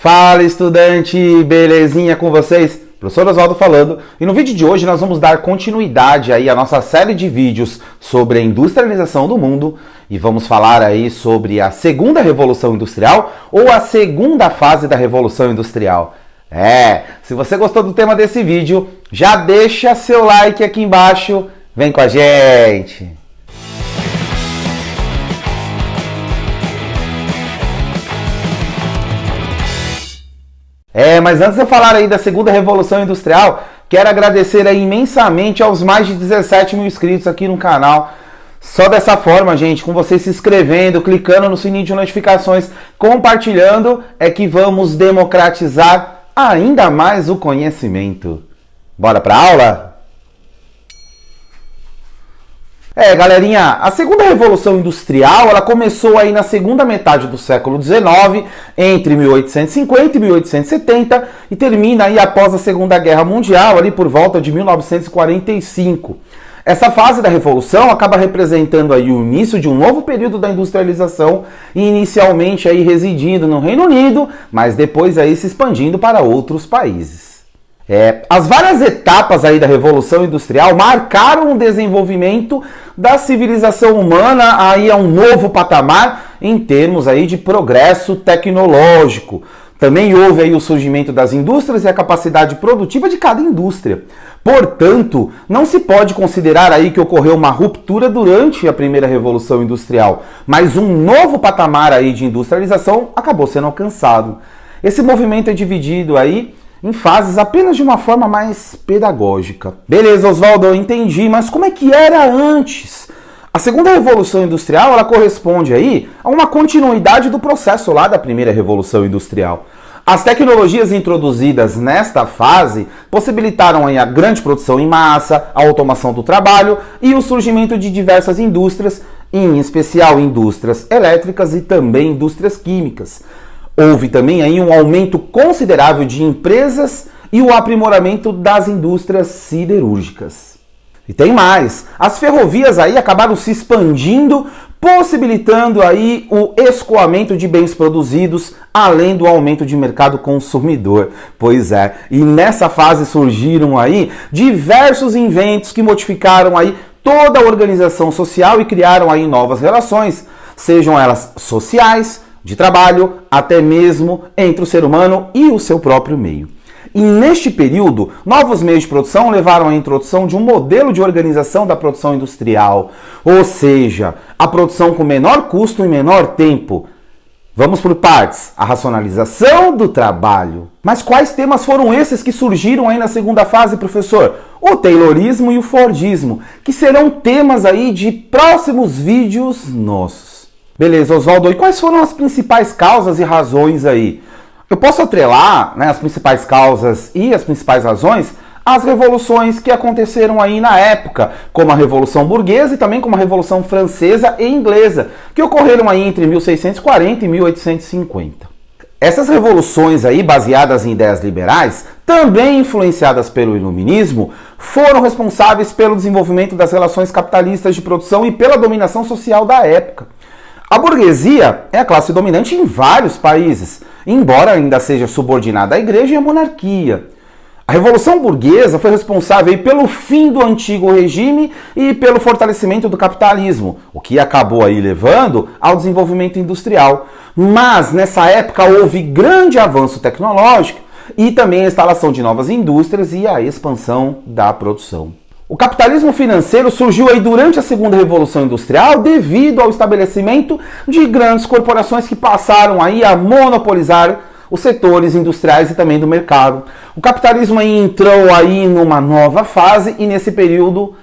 Fala, estudante, belezinha com vocês? Professor Oswaldo falando, e no vídeo de hoje nós vamos dar continuidade aí à nossa série de vídeos sobre a industrialização do mundo e vamos falar aí sobre a segunda revolução industrial ou a segunda fase da revolução industrial. Se você gostou do tema desse vídeo, já deixa seu like aqui embaixo, vem com a gente! Mas antes de eu falar aí da segunda revolução industrial, quero agradecer aí imensamente aos mais de 17 mil inscritos aqui no canal. Só dessa forma, gente, com vocês se inscrevendo, clicando no sininho de notificações, compartilhando, é que vamos democratizar ainda mais o conhecimento. Bora pra aula? Galerinha, a segunda revolução industrial, ela começou aí na segunda metade do século XIX, entre 1850 e 1870, e termina aí após a Segunda Guerra Mundial, ali por volta de 1945. Essa fase da revolução acaba representando aí o início de um novo período da industrialização, inicialmente aí residindo no Reino Unido, mas depois aí se expandindo para outros países. As várias etapas aí da Revolução Industrial marcaram o desenvolvimento da civilização humana aí a um novo patamar em termos aí de progresso tecnológico. Também houve aí o surgimento das indústrias e a capacidade produtiva de cada indústria. Portanto, não se pode considerar aí que ocorreu uma ruptura durante a primeira Revolução Industrial, mas um novo patamar aí de industrialização acabou sendo alcançado. Esse movimento é dividido aí em fases apenas de uma forma mais pedagógica. Beleza, Oswaldo, eu entendi, mas como é que era antes? A segunda revolução industrial, ela corresponde aí a uma continuidade do processo lá da primeira revolução industrial. As tecnologias introduzidas nesta fase possibilitaram aí a grande produção em massa, a automação do trabalho e o surgimento de diversas indústrias, em especial indústrias elétricas e também indústrias químicas. Houve também aí um aumento considerável de empresas e o aprimoramento das indústrias siderúrgicas. E tem mais, as ferrovias aí acabaram se expandindo, possibilitando aí o escoamento de bens produzidos, além do aumento de mercado consumidor. E nessa fase surgiram aí diversos inventos que modificaram aí toda a organização social e criaram aí novas relações, sejam elas sociais, de trabalho, até mesmo entre o ser humano e o seu próprio meio. E neste período, novos meios de produção levaram à introdução de um modelo de organização da produção industrial, ou seja, a produção com menor custo e menor tempo. Vamos por partes, a racionalização do trabalho. Mas quais temas foram esses que surgiram aí na segunda fase, professor? O Taylorismo e o Fordismo, que serão temas aí de próximos vídeos nossos. Beleza, Oswaldo, e quais foram as principais causas e razões aí? Eu posso atrelar, as principais causas e as principais razões às revoluções que aconteceram aí na época, como a Revolução Burguesa e também como a Revolução Francesa e Inglesa, que ocorreram aí entre 1640 e 1850. Essas revoluções aí, baseadas em ideias liberais, também influenciadas pelo iluminismo, foram responsáveis pelo desenvolvimento das relações capitalistas de produção e pela dominação social da época. A burguesia é a classe dominante em vários países, embora ainda seja subordinada à igreja e à monarquia. A Revolução Burguesa foi responsável pelo fim do antigo regime e pelo fortalecimento do capitalismo, o que acabou aí levando ao desenvolvimento industrial. Mas nessa época houve grande avanço tecnológico e também a instalação de novas indústrias e a expansão da produção. O capitalismo financeiro surgiu aí durante a segunda revolução industrial devido ao estabelecimento de grandes corporações que passaram aí a monopolizar os setores industriais e também do mercado. O capitalismo aí entrou aí numa nova fase e nesse período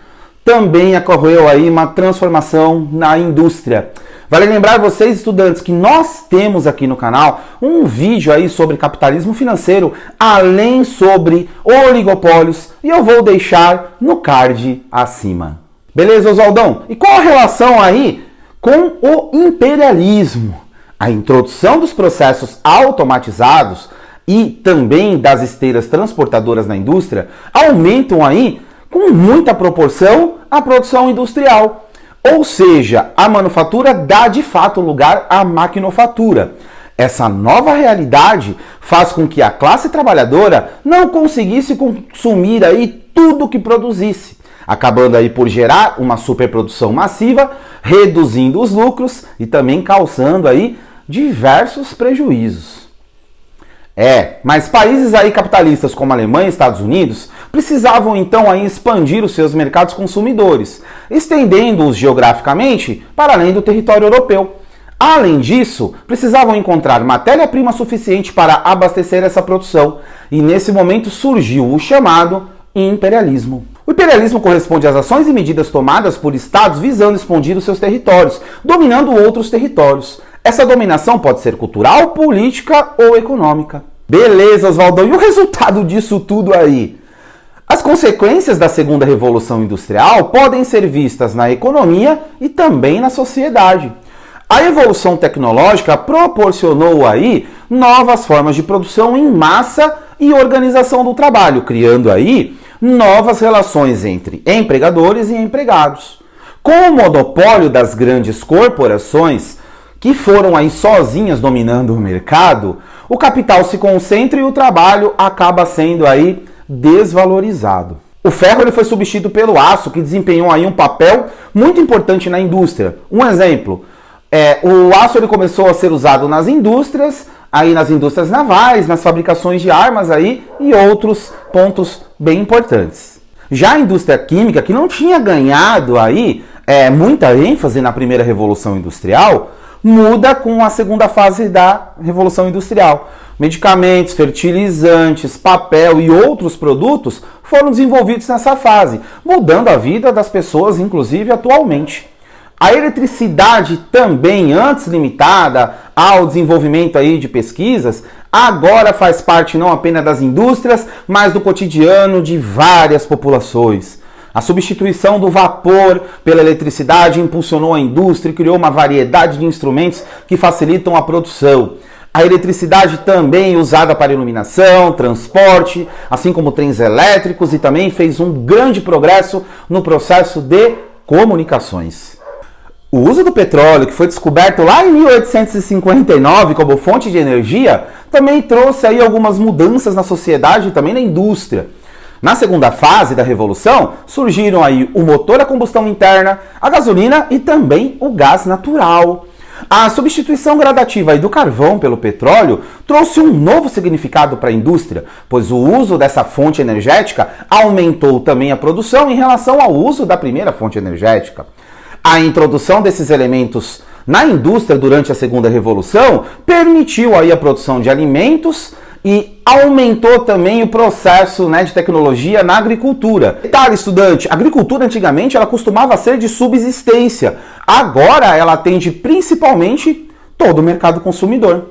também ocorreu aí uma transformação na indústria. Vale lembrar vocês, estudantes, que nós temos aqui no canal um vídeo aí sobre capitalismo financeiro, além sobre oligopólios, e eu vou deixar no card acima. Beleza, Oswaldão? E qual a relação aí com o imperialismo? A introdução dos processos automatizados e também das esteiras transportadoras na indústria aumentam aí com muita proporção a produção industrial. Ou seja, a manufatura dá de fato lugar à maquinofatura. Essa nova realidade faz com que a classe trabalhadora não conseguisse consumir aí tudo que produzisse, acabando aí por gerar uma superprodução massiva, reduzindo os lucros e também causando aí diversos prejuízos. Mas países aí capitalistas como a Alemanha e Estados Unidos precisavam então aí expandir os seus mercados consumidores, estendendo-os geograficamente para além do território europeu. Além disso, precisavam encontrar matéria-prima suficiente para abastecer essa produção, e nesse momento surgiu o chamado imperialismo. O imperialismo corresponde às ações e medidas tomadas por estados visando expandir os seus territórios, dominando outros territórios. Essa dominação pode ser cultural, política ou econômica. Beleza, Oswaldão, e o resultado disso tudo aí? As consequências da segunda revolução industrial podem ser vistas na economia e também na sociedade. A evolução tecnológica proporcionou aí novas formas de produção em massa e organização do trabalho, criando aí novas relações entre empregadores e empregados. Com o monopólio das grandes corporações, que foram aí sozinhas dominando o mercado, o capital se concentra e o trabalho acaba sendo aí desvalorizado. O ferro ele foi substituído pelo aço, que desempenhou aí um papel muito importante na indústria. Um exemplo, o aço ele começou a ser usado nas indústrias, aí nas indústrias navais, nas fabricações de armas aí e outros pontos bem importantes. Já a indústria química, que não tinha ganhado aí muita ênfase na primeira revolução industrial, muda com a segunda fase da revolução industrial. Medicamentos, fertilizantes, papel e outros produtos foram desenvolvidos nessa fase, mudando a vida das pessoas, inclusive atualmente. A eletricidade também, antes limitada ao desenvolvimento aí de pesquisas, agora faz parte não apenas das indústrias, mas do cotidiano de várias populações. A substituição do vapor pela eletricidade impulsionou a indústria e criou uma variedade de instrumentos que facilitam a produção. A eletricidade também usada para iluminação, transporte, assim como trens elétricos, e também fez um grande progresso no processo de comunicações. O uso do petróleo, que foi descoberto lá em 1859 como fonte de energia, também trouxe aí algumas mudanças na sociedade e também na indústria. Na segunda fase da revolução, surgiram aí o motor a combustão interna, a gasolina e também o gás natural. A substituição gradativa aí do carvão pelo petróleo trouxe um novo significado para a indústria, pois o uso dessa fonte energética aumentou também a produção em relação ao uso da primeira fonte energética. A introdução desses elementos na indústria durante a segunda revolução permitiu aí a produção de alimentos e aumentou também o processo de tecnologia na agricultura. Detalhe, estudante, a agricultura antigamente ela costumava ser de subsistência. Agora ela atende principalmente todo o mercado consumidor.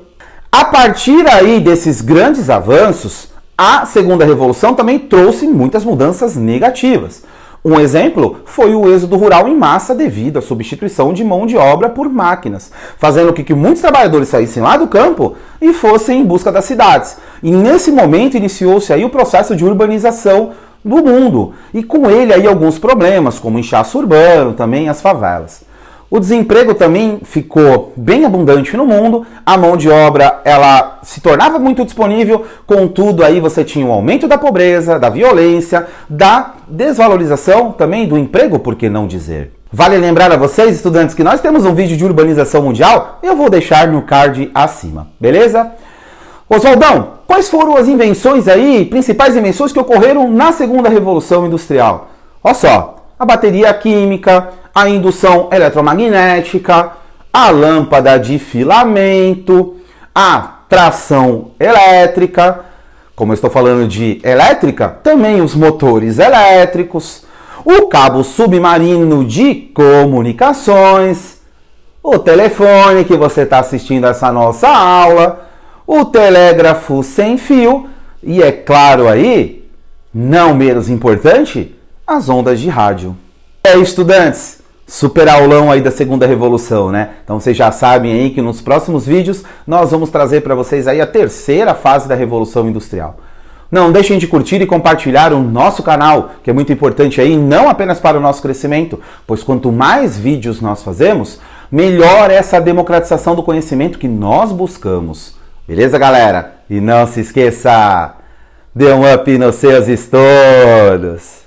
A partir aí desses grandes avanços, a segunda revolução também trouxe muitas mudanças negativas. Um exemplo foi o êxodo rural em massa devido à substituição de mão de obra por máquinas, fazendo com que muitos trabalhadores saíssem lá do campo e fossem em busca das cidades. E nesse momento iniciou-se aí o processo de urbanização do mundo, e com ele aí alguns problemas, como o inchaço urbano, também as favelas. O desemprego também ficou bem abundante no mundo, a mão de obra ela se tornava muito disponível, contudo aí você tinha um aumento da pobreza, da violência, da desvalorização também do emprego, por que não dizer. Vale lembrar a vocês, estudantes, que nós temos um vídeo de urbanização mundial, eu vou deixar no card acima, beleza? Oswaldão, quais foram as invenções aí, principais invenções que ocorreram na segunda revolução industrial? Olha só, a bateria química, a indução eletromagnética, a lâmpada de filamento, a tração elétrica, como eu estou falando de elétrica, também os motores elétricos, o cabo submarino de comunicações, o telefone que você está assistindo essa nossa aula, o telégrafo sem fio e, é claro aí, não menos importante, as ondas de rádio. Estudantes, super aulão aí da segunda revolução, né? Então vocês já sabem aí que nos próximos vídeos nós vamos trazer para vocês aí a terceira fase da revolução industrial. Não deixem de curtir e compartilhar o nosso canal, que é muito importante aí, não apenas para o nosso crescimento, pois quanto mais vídeos nós fazemos, melhor essa democratização do conhecimento que nós buscamos. Beleza, galera? E não se esqueça, dê um up nos seus estudos!